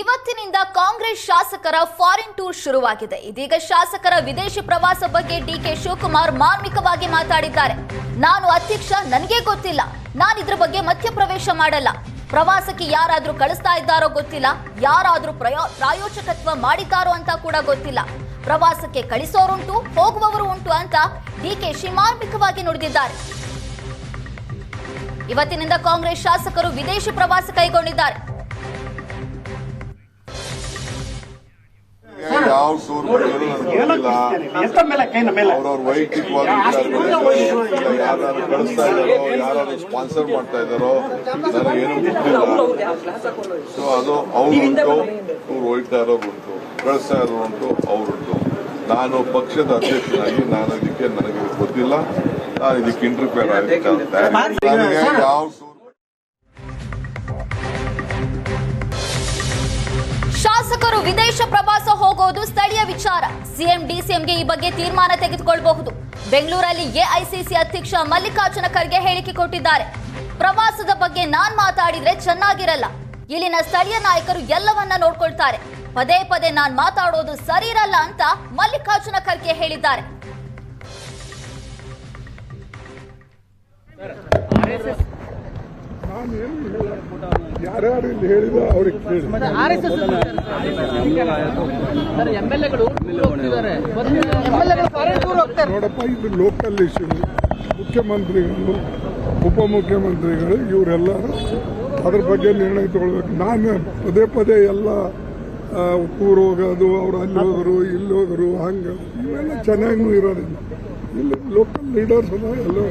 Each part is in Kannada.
ಇವತ್ತಿನಿಂದ ಕಾಂಗ್ರೆಸ್ ಶಾಸಕರ ಫಾರಿನ್ ಟೂರ್ ಶುರುವಾಗಿದೆ. ಇದೀಗ ಶಾಸಕರ ವಿದೇಶಿ ಪ್ರವಾಸ ಬಗ್ಗೆ ಡಿಕೆ ಶಿವಕುಮಾರ್ ಮಾರ್ಮಿಕವಾಗಿ ಮಾತಾಡಿದ್ದಾರೆ. ನಾನು ಅಧ್ಯಕ್ಷ, ನನಗೆ ಗೊತ್ತಿಲ್ಲ, ನಾನು ಇದ್ರ ಬಗ್ಗೆ ಮಧ್ಯಪ್ರವೇಶ ಮಾಡಲ್ಲ. ಪ್ರವಾಸಕ್ಕೆ ಯಾರಾದ್ರೂ ಕಳಿಸ್ತಾ ಇದ್ದಾರೋ ಗೊತ್ತಿಲ್ಲ, ಯಾರಾದ್ರೂ ಪ್ರಾಯೋಜಕತ್ವ ಮಾಡಿದ್ದಾರೋ ಅಂತ ಕೂಡ ಗೊತ್ತಿಲ್ಲ. ಪ್ರವಾಸಕ್ಕೆ ಕಳಿಸೋರುಂಟು, ಹೋಗುವವರು ಉಂಟು ಅಂತ ಡಿಕೆಶಿ ಮಾರ್ಮಿಕವಾಗಿ ನುಡಿದಿದ್ದಾರೆ. ಇವತ್ತಿನಿಂದ ಕಾಂಗ್ರೆಸ್ ಶಾಸಕರು ವಿದೇಶಿ ಪ್ರವಾಸ ಕೈಗೊಂಡಿದ್ದಾರೆ. ಯಾವ ಟೂರ್ ಅವ್ರವ್ರ ವೈಯಕ್ತಿಕವಾದ ವಿಚಾರಗಳು ಯಾರು ಕಳಿಸ್ತಾ ಇದ್ದಾರೋ ಯಾರು ಸ್ಪಾನ್ಸರ್ ಮಾಡ್ತಾ ಇದ್ದಾರೋ ನನಗೇನು ಗೊತ್ತಿಲ್ಲ. ಸೊ ಅದು ಅವ್ರುಂಟು, ಟೂರ್ ಹೋಗ್ತಾ ಇರೋರುಂಟು, ಕಳಿಸ್ತಾ ಇರೋರುಂಟು, ಅವ್ರುಂಟು. ನಾನು ಪಕ್ಷದ ಅಧ್ಯಕ್ಷನಾಗಿ ನಾನು ಇದಕ್ಕೆ ನನಗೆ ಗೊತ್ತಿಲ್ಲ, ನಾನು ಇದಕ್ಕೆ ಇಂಟರ್ಫಿಯರ್ ಆಗುತ್ತೆ. ನನಗೆ ಯಾವ ಶಾಸಕರು ವಿದೇಶ ಪ್ರವಾಸ ಹೋಗೋದು ಸ್ಥಳೀಯ ವಿಚಾರ. ಸಿಎಂ ಡಿಸಿಎಂಗೆ ಈ ಬಗ್ಗೆ ತೀರ್ಮಾನ ತೆಗೆದುಕೊಳ್ಳಬಹುದು. ಬೆಂಗಳೂರಲ್ಲಿ ಎಐಸಿಸಿ ಅಧ್ಯಕ್ಷ ಮಲ್ಲಿಕಾರ್ಜುನ ಖರ್ಗೆ ಹೇಳಿಕೆ ಕೊಟ್ಟಿದ್ದಾರೆ. ಪ್ರವಾಸದ ಬಗ್ಗೆ ನಾನ್ ಮಾತಾಡಿದ್ರೆ ಚೆನ್ನಾಗಿರಲ್ಲ. ಇಲ್ಲಿನ ಸ್ಥಳೀಯ ನಾಯಕರು ಎಲ್ಲವನ್ನ ನೋಡ್ಕೊಳ್ತಾರೆ. ಪದೇ ಪದೇ ನಾನ್ ಮಾತಾಡೋದು ಸರಿ ಇರಲ್ಲ ಅಂತ ಮಲ್ಲಿಕಾರ್ಜುನ ಖರ್ಗೆ ಹೇಳಿದ್ದಾರೆ. ಯಾರ್ಯಾರು ಇಲ್ಲಿ ಹೇಳಿದ ಅವ್ರಿಗೆ ಕೇಳಿ. ನೋಡಪ್ಪ, ಇದು ಲೋಕಲ್ ಇಶ್ಯೂ. ಮುಖ್ಯಮಂತ್ರಿಗಳು, ಉಪಮುಖ್ಯಮಂತ್ರಿಗಳು ಇವರೆಲ್ಲರೂ ಅದ್ರ ಬಗ್ಗೆ ನಿರ್ಣಯ ತಗೊಳ್ಬೇಕು. ನಾನು ಪದೇ ಪದೇ ಎಲ್ಲ ಟೂರ್ ಹೋಗೋದು, ಅವ್ರು ಅಲ್ಲಿ ಹೋದರು ಇಲ್ಲಿ ಹೋದರು ಹಂಗೆ ಇವೆಲ್ಲ ಚೆನ್ನಾಗೂ ಇರೋದಿಲ್ಲ. ಇಲ್ಲಿ ಲೋಕಲ್ ಲೀಡರ್ಸ್ ಎಲ್ಲರೂ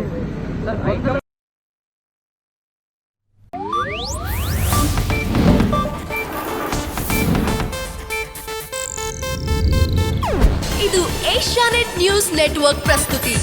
ಇದು ಏಷ್ಯಾನೆಟ್ ನ್ಯೂಸ್ ನೆಟ್ವರ್ಕ್ ಪ್ರಸ್ತುತಿ.